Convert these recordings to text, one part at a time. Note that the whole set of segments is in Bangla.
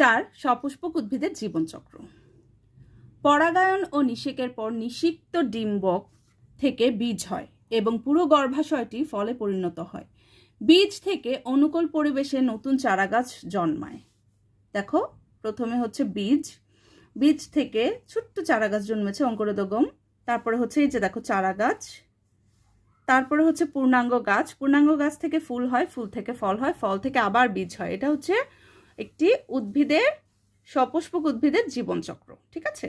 4 সপুষ্পক উদ্ভিদের জীবনচক্র। পরাগায়ন ও নিষেকের পর নিষিক্ত ডিম্বক থেকে বীজ হয় এবং পুরো গর্ভাশয়টি ফলে পরিণত হয়। বীজ থেকে অনুকূল পরিবেশে নতুন চারাগাছ জন্মায়। দেখো, প্রথমে হচ্ছে বীজ, বীজ থেকে ছোট্ট চারাগাছ জন্মেছে, অঙ্কুরোদ্গম। তারপরে হচ্ছে এই যে দেখো চারাগাছ, তারপরে হচ্ছে পূর্ণাঙ্গ গাছ, পূর্ণাঙ্গ গাছ থেকে ফুল হয়, ফুল থেকে ফল হয়, ফল থেকে আবার বীজ হয়। এটা হচ্ছে একটি উদ্ভিদের, সপুষ্পক উদ্ভিদের জীবনচক্র। ঠিক আছে।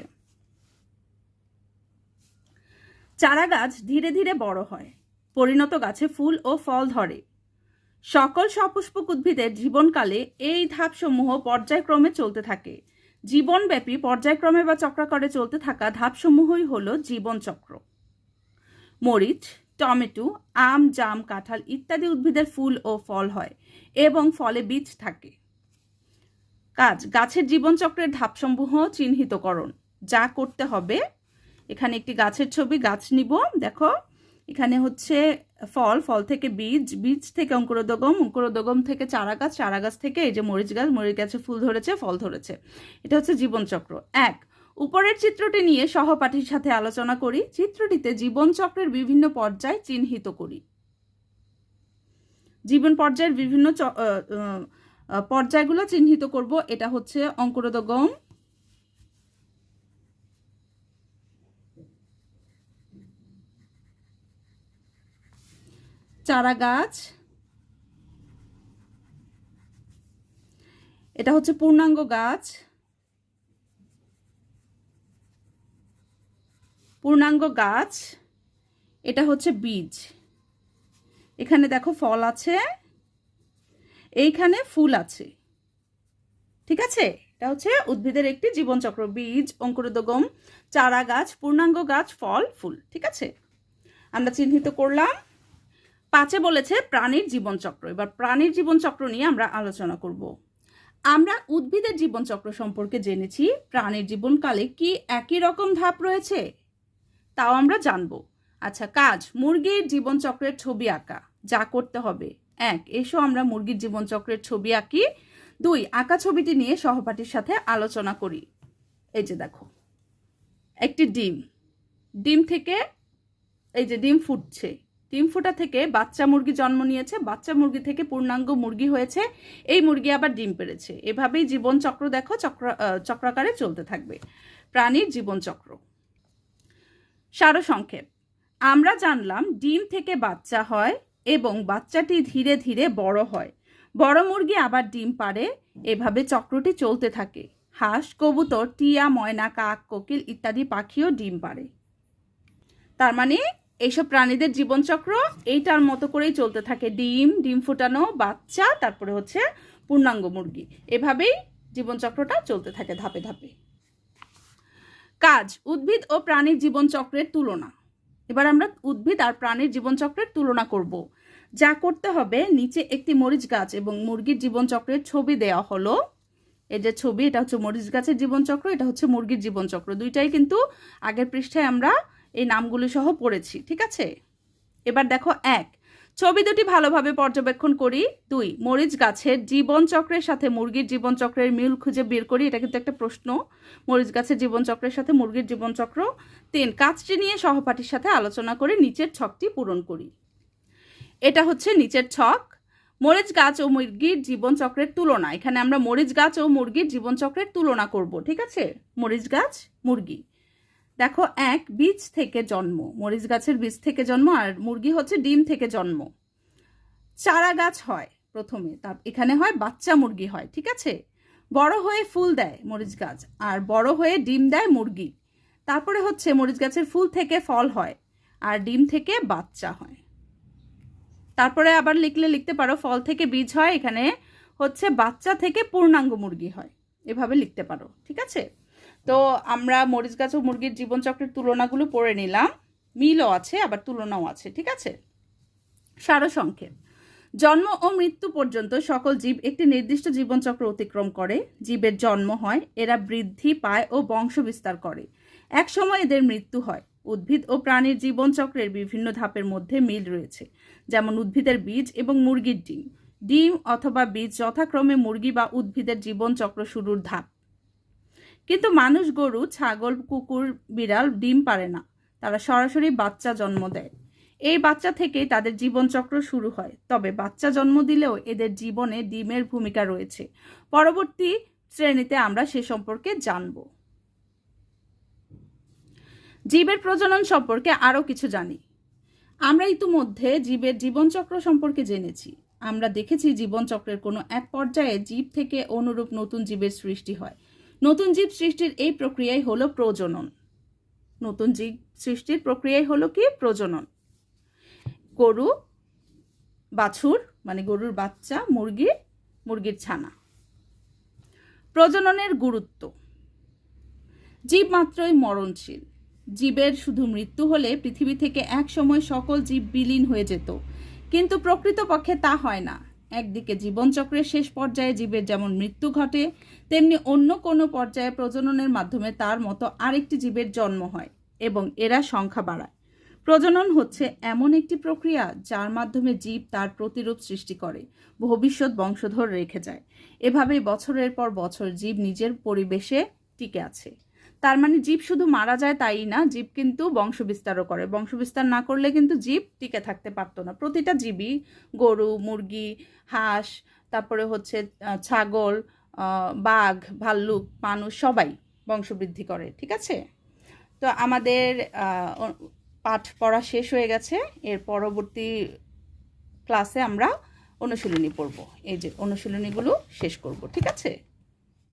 চারা গাছ ধীরে ধীরে বড় হয়, পরিণত গাছে ফুল ও ফল ধরে। সকল সপুষ্পক উদ্ভিদের জীবনকালে এই ধাপসমূহ পর্যায়ক্রমে চলতে থাকে। জীবনব্যাপী পর্যায়ক্রমে বা চক্রাকারে চলতে থাকা ধাপসমূহই হল জীবনচক্র। মরিচ, টমেটো, আম, জাম, কাঁঠাল ইত্যাদি উদ্ভিদের ফুল ও ফল হয় এবং ফলে বীজ থাকে। কাজ, গাছের জীবনচক্রের ধাপসমূহ চিহ্নিতকরণ। যা করতে হবে, এখানে একটি গাছের ছবি, গাছ নিব। দেখো, এখানে হচ্ছে ফল, ফল থেকে বীজ, বীজ থেকে অঙ্কুরোদ্গম, অঙ্কুরোদ্গম থেকে চারাগাছ, চারাগাছ থেকে এই যে মরিচ গাছ, মরিচ গাছে ফুল ধরেছে, ফল ধরেছে। এটা হচ্ছে জীবনচক্র। উপরের চিত্রটি নিয়ে সহপাঠীর সাথে আলোচনা করি। চিত্রটিতে জীবনচক্রের বিভিন্ন পর্যায় চিহ্নিত করি। জীবন পর্যায়ের বিভিন্ন পর্যায়গুলো চিহ্নিত করব। এটা হচ্ছে অঙ্কুরোদ্গম, চারাগাছ, এটা হচ্ছে পূর্ণাঙ্গ গাছ, পূর্ণাঙ্গ গাছ, এটা হচ্ছে বীজ। এখানে দেখো ফল আছে, এইখানে ফুল আছে। ঠিক আছে, এটা হচ্ছে উদ্ভিদের একটি জীবনচক্র। বীজ, অঙ্কুরোদ্গম, চারা গাছ, পূর্ণাঙ্গ গাছ, ফল, ফুল। ঠিক আছে, আমরা চিহ্নিত করলাম। 5 বলেছে প্রাণীর জীবনচক্র। এবার প্রাণীর জীবনচক্র নিয়ে আমরা আলোচনা করব। আমরা উদ্ভিদের জীবনচক্র সম্পর্কে জেনেছি। প্রাণীর জীবনকালে কি একই রকম ধাপ রয়েছে তাও আমরা জানবো। আচ্ছা, কাজ, মুরগির জীবনচক্রের ছবি আঁকা। যা করতে হবে, 1 এসো আমরা মুরগির জীবনচক্রের ছবি আঁকি। 2 আঁকা ছবিটি নিয়ে সহপাঠীর সাথে আলোচনা করি। এই যে দেখো, একটি ডিম, ডিম থেকে এই যে ডিম ফুটছে, ডিম ফোটা থেকে বাচ্চা মুরগি জন্ম নিয়েছে, বাচ্চা মুরগি থেকে পূর্ণাঙ্গ মুরগি হয়েছে, এই মুরগি আবার ডিম পেড়েছে। এভাবেই জীবনচক্র দেখো চক্রাকারে চলতে থাকবে প্রাণীর জীবনচক্র। সারসংক্ষেপ, আমরা জানলাম ডিম থেকে বাচ্চা হয় এবং বাচ্চাটি ধীরে ধীরে বড় হয়, বড় মুরগি আবার ডিম পাড়ে। এভাবে চক্রটি চলতে থাকে। হাঁস, কবুতর, টিয়া, ময়না, কাক, কোকিল ইত্যাদি পাখিও ডিম পাড়ে। তার মানে এইসব প্রাণীদের জীবনচক্র এইটার মতো করেই চলতে থাকে। ডিম, ডিম ফোটানো, বাচ্চা, তারপরে হচ্ছে পূর্ণাঙ্গ মুরগি। এভাবেই জীবনচক্রটা চলতে থাকে ধাপে ধাপে। কাজ, উদ্ভিদ ও প্রাণীর জীবনচক্রের তুলনা। এবার আমরা উদ্ভিদ আর প্রাণীর জীবনচক্রের তুলনা করব। যা করতে হবে, নিচে একটি মরিচ গাছ এবং মুরগির জীবনচক্রের ছবি দেওয়া হলো। এই যে ছবি, এটা হচ্ছে মরিচ গাছের জীবনচক্র, এটা হচ্ছে মুরগির জীবনচক্র। দুইটাই কিন্তু আগের পৃষ্ঠায় আমরা এই নামগুলি সহ পড়েছি। ঠিক আছে, এবার দেখো, 1 ছবি দুটি ভালোভাবে পর্যবেক্ষণ করি। 2 মরিচ গাছের জীবনচক্রের সাথে মুরগির জীবনচক্রের মিল খুঁজে বের করি। এটা কিন্তু একটা প্রশ্ন, মরিচ গাছের জীবনচক্রের সাথে মুরগির জীবনচক্র। 3 কাজটি নিয়ে সহপাঠীর সাথে আলোচনা করে নিচের ছকটি পূরণ করি। এটা হচ্ছে নিচের ছক, মরিচ গাছ ও মুরগির জীবনচক্রের তুলনা। এখানে আমরা মরিচ গাছ ও মুরগির জীবনচক্রের তুলনা করব। ঠিক আছে, মরিচ গাছ, মুরগি। দেখো, 1 বীজ থেকে জন্ম, মরিচ গাছের বীজ থেকে জন্ম, আর মুরগি হচ্ছে ডিম থেকে জন্ম। চারা গাছ হয় প্রথমে, তার এখানে হয় বাচ্চা মুরগি হয়। ঠিক আছে, বড় হয়ে ফুল দেয় মরিচ গাছ, আর বড় হয়ে ডিম দেয় মুরগি। তারপরে হচ্ছে মরিচ গাছের ফুল থেকে ফল হয়, আর ডিম থেকে বাচ্চা হয়। তারপরে আবার লিখতে পারো, ফল থেকে বীজ হয়, এখানে হচ্ছে বাচ্চা থেকে পূর্ণাঙ্গ মুরগি হয়। এভাবে লিখতে পারো। ঠিক আছে, তো আমরা মরিচ গাছ ও মুরগির জীবনচক্রের তুলনাগুলো পড়ে নিলাম। মিলও আছে, আবার তুলনাও আছে। ঠিক আছে, সারসংক্ষেপ, জন্ম ও মৃত্যু পর্যন্ত সকল জীব একটি নির্দিষ্ট জীবনচক্র অতিক্রম করে। জীবের জন্ম হয়, এরা বৃদ্ধি পায় ও বংশ বিস্তার করে। এক সময় এদের মৃত্যু হয়। উদ্ভিদ ও প্রাণীর জীবনচক্রের বিভিন্ন ধাপের মধ্যে মিল রয়েছে, যেমন উদ্ভিদের বীজ এবং মুরগির ডিম। ডিম অথবা বীজ যথাক্রমে মুরগি বা উদ্ভিদের জীবনচক্র শুরুর ধাপ। কিন্তু মানুষ, গরু, ছাগল, কুকুর, বিড়াল ডিম পারে না, তারা সরাসরি বাচ্চা জন্ম দেয়। এই বাচ্চা থেকেই তাদের জীবনচক্র শুরু হয়। তবে বাচ্চা জন্ম দিলেও এদের জীবনে ডিমের ভূমিকা রয়েছে। পরবর্তী শ্রেণীতে আমরা সে সম্পর্কে জানব। জীবের প্রজনন সম্পর্কে আরও কিছু জানি। আমরা ইতিমধ্যে জীবের জীবনচক্র সম্পর্কে জেনেছি। আমরা দেখেছি জীবনচক্রের কোনো এক পর্যায়ে জীব থেকে অনুরূপ নতুন জীবের সৃষ্টি হয়। নতুন জীব সৃষ্টির এই প্রক্রিয়াই হলো প্রজনন। নতুন জীব সৃষ্টির প্রক্রিয়াই হলো কি? প্রজনন। গরু বাছুর মানে গরুর বাচ্চা, মুরগির ছানা। প্রজননের গুরুত্ব। জীব মাত্রই মরণশীল। জীবের শুধু মৃত্যু হলে পৃথিবী থেকে এক সময় সকল জীব বিলীন হয়ে যেত, কিন্তু প্রকৃতপক্ষে তা হয় না। একদিকে জীবনচক্রের শেষ পর্যায়ে জীবের যেমন মৃত্যু ঘটে, তেমনি অন্য কোনো পর্যায়ে প্রজননের মাধ্যমে তার মতো আরেকটি জীবের জন্ম হয় এবং এরা সংখ্যা বাড়ায়। প্রজনন হচ্ছে এমন একটি প্রক্রিয়া যার মাধ্যমে জীব তার প্রতিরূপ সৃষ্টি করে, ভবিষ্যৎ বংশধর রেখে যায়। এভাবেই বছরের পর বছর জীব নিজের পরিবেশে টিকে আছে। তার মানে জীব শুধু মারা যায় তাই না, জীব কিন্তু বংশবিস্তারও করে। বংশবিস্তার না করলে কিন্তু জীব টিকে থাকতে পারতো না। প্রতিটা জীবই, গরু, মুরগি, হাঁস, তারপরে হচ্ছে ছাগল, বাঘ, ভাল্লুক, মানুষ সবাই বংশবৃদ্ধি করে। ঠিক আছে? তো আমাদের পাঠ পড়া শেষ হয়ে গেছে। এর পরবর্তী ক্লাসে আমরা অনুশীলনী পড়ব। এই যে অনুশীলনীগুলো শেষ করব। ঠিক আছে?